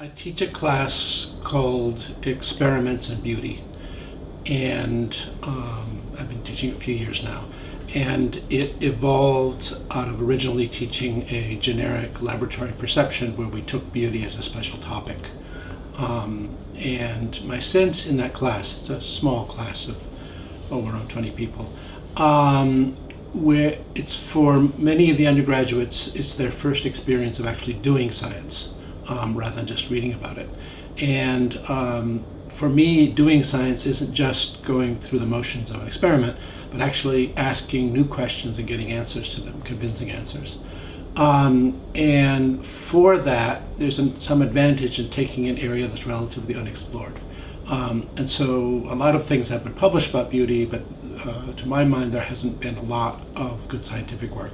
I teach a class called Experiments in Beauty, and I've been teaching it a few years now. And it evolved out of originally teaching a generic laboratory perception where we took beauty as a special topic. And my sense in that class, it's a small class of around 20 people, where it's for many of the undergraduates, it's their first experience of actually doing science rather than just reading about it. And for me, doing science isn't just going through the motions of an experiment, but actually asking new questions and getting answers to them, convincing answers. And for that, there's some advantage in taking an area that's relatively unexplored. And so a lot of things have been published about beauty, but to my mind, there hasn't been a lot of good scientific work.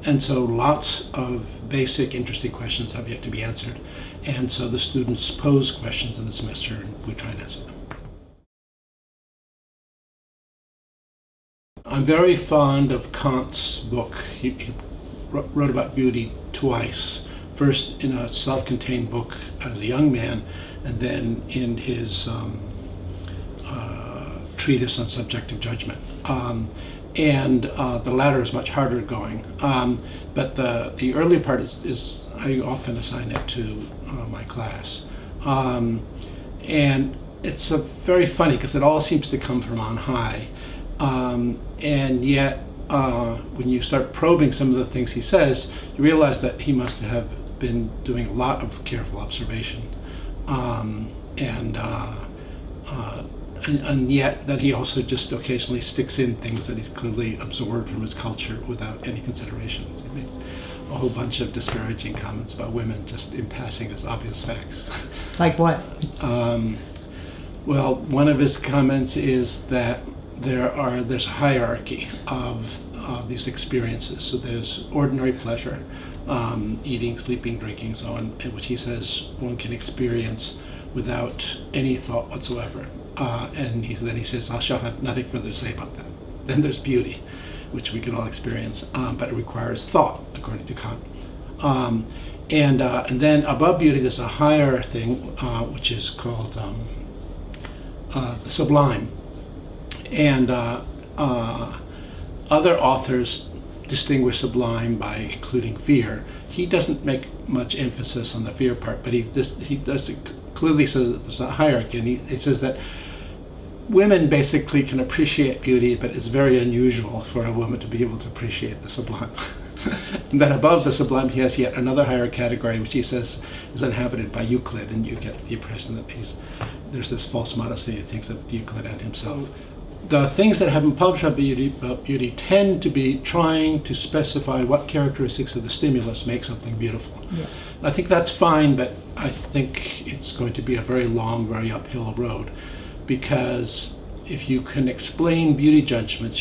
And so lots of basic, interesting questions have yet to be answered. And so the students pose questions in the semester, and we try and answer them. I'm very fond of Kant's book. He wrote about beauty twice. First in a self-contained book as a young man, and then in his treatise on subjective judgment. And the latter is much harder going. But the early part is I often assign it to my class. And it's very funny because it all seems to come from on high. And yet, when you start probing some of the things he says, you realize that he must have been doing a lot of careful observation. And yet that he also just occasionally sticks in things that he's clearly absorbed from his culture without any considerations. He makes a whole bunch of disparaging comments about women just in passing as obvious facts. Like what? Well, one of his comments is that there's a hierarchy of these experiences. So there's ordinary pleasure, eating, sleeping, drinking, so on, which he says one can experience without any thought whatsoever. And then he says, I shall have nothing further to say about that. Then there's beauty, which we can all experience, but it requires thought, according to Kant. And then above beauty, there's a higher thing, which is called the sublime. And other authors distinguish sublime by including fear. He doesn't make much emphasis on the fear part, but he does clearly say that there's a hierarchy, and he says that women basically can appreciate beauty, but it's very unusual for a woman to be able to appreciate the sublime. And then above the sublime, he has yet another higher category, which he says is inhabited by Euclid, and you get the impression that there's this false modesty. He thinks of Euclid and himself. The things that have been published about beauty tend to be trying to specify what characteristics of the stimulus make something beautiful. Yeah. I think that's fine, but I think it's going to be a very long, very uphill road, because if you can explain beauty judgments,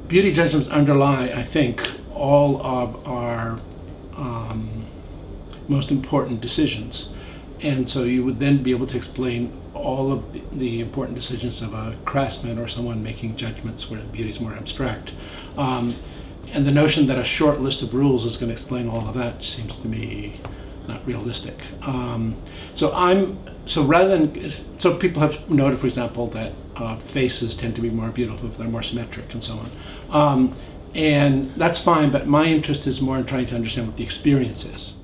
beauty judgments underlie, I think, all of our most important decisions. And so you would then be able to explain all of the important decisions of a craftsman or someone making judgments where beauty is more abstract. And the notion that a short list of rules is going to explain all of that seems to me not realistic. So people have noted, for example, that faces tend to be more beautiful if they're more symmetric and so on. And that's fine, but my interest is more in trying to understand what the experience is.